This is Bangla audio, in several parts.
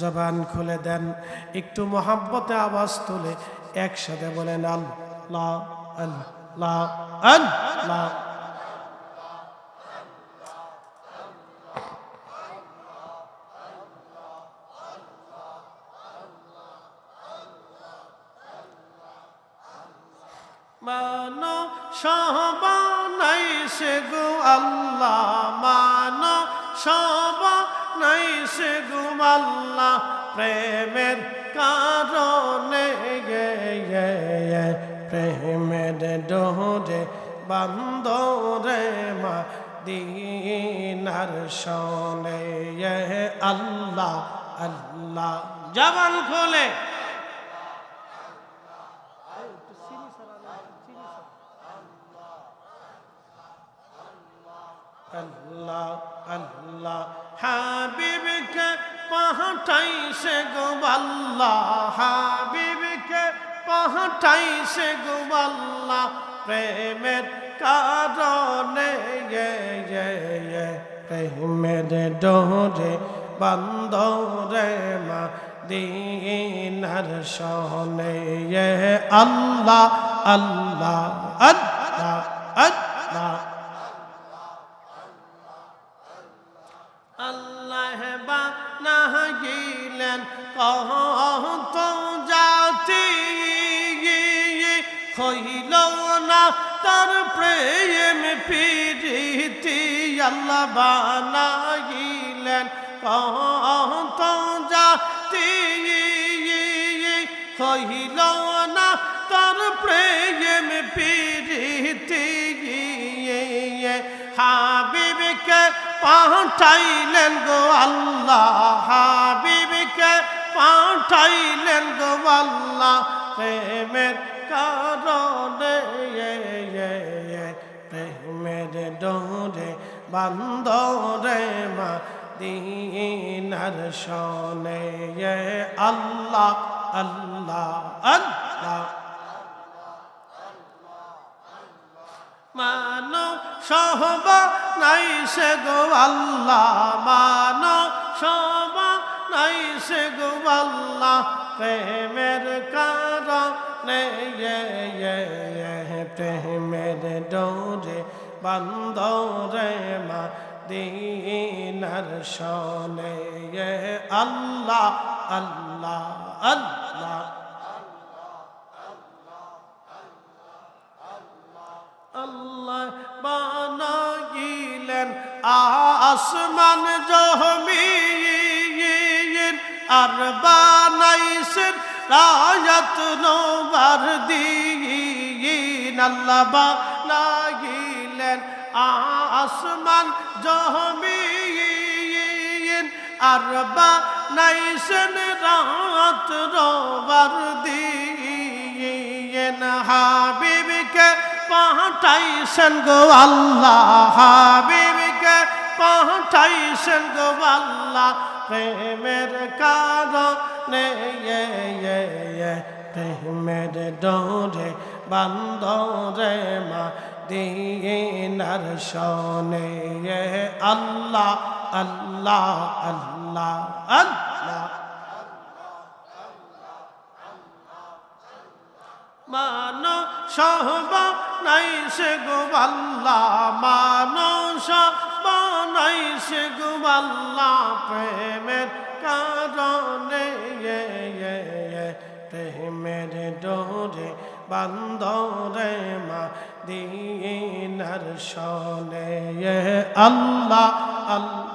জবান খুলে দেন, একটু মহাব্বতে আওয়াজ তুলে একসাথে বলেন আল্লাহ আল্লাহ আল্লাহ। মানো সবানাইছে গো আল্লাহ, মানো সবানাইছে গো আল্লাহ, প্রেমের কারণে প্রেমের ডোরে বান্দরে মদিনার শোনে আল্লাহ আল্লাহ। জবান খোলে আল্লাহ আল্লাহ। হাবিবকে পাঠাইছে গো আল্লাহ, হাবিবকে পাঠাইছে গো আল্লাহ, প্রেমের কারণে প্রেমের ডোরে বান্দরে মদিনার শোনে আল্লাহ আল্লাহ আল্লাহ আল্লাহ। আল্লাহ বানাইলেন কত জাতি, হইল না তার প্রেম প্রীতি। আল্লাহ বানাইলেন কত জাতি, হইল না তার প্রেম প্রীতি। হাবিবকে পাঠাইলেন গো আল্লাহ, হাবিবকে পাঠাইলেন গো আল্লাহ, প্রেমের কারণে প্রেমের ডোরে বান্দরে মদিনার শোনে আল্লাহ আল্লাহ আল্লাহ। মানো সবানাইছে গো আল্লাহ, মানো সবানাইছে গো আল্লাহ, প্রেমের কারণে প্রেমের ডোরে বান্দরে মদিনার শোনে আল্লাহ আল্লাহ আল্লাহ। আল্লাহ বানাইলেন আসমান জমিন, আর বানাইছেন রায়াত নওবার দিন। আল্লাহ বানাইলেন আসমান জমিন, আর বানাইছেন রাত নওবার দিন। হাবিবকে পাঠাইছেন গো আল্লাহ, হাবিবকে পাঠাইছেন গো আল্লাহ, প্রেমের কারণে প্রেমের ডোরে বান্দরে মদিনার শোনে আল্লাহ আল্লাহ আল্লাহ আল্লাহ। মানো সবানাইছে গো আল্লাহ, মানো সবানাইছে গো আল্লাহ, প্রেমের কারণে প্রেমের ডোরে বান্দরে মদিনার শোনে আল্লাহ আল্লাহ।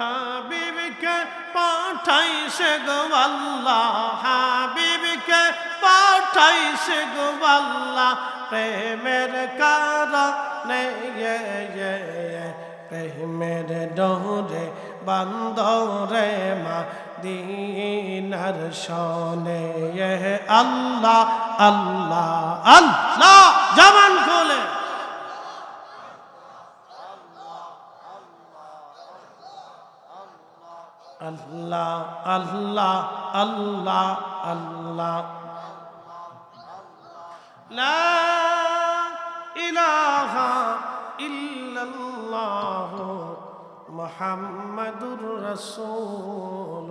হাবিবকে পাঠাইছে গো আল্লাহ, হাবিবকে পাঠাইছে গো আল্লাহ, প্রেমের কারণে প্রেমের ডোরে বান্দরে মদিনার শোনে আল্লাহ আল্লাহ আল্লাহ। জবান খোলে আল্লাহ আল্লাহ আল্লাহ আল্লাহ। লা ইলাহা ইল্লাল্লাহ মুহাম্মাদুর রাসূলুল্লাহ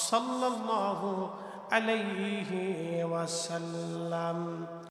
সাল্লাল্লাহু আলাইহি ওয়াসাল্লাম।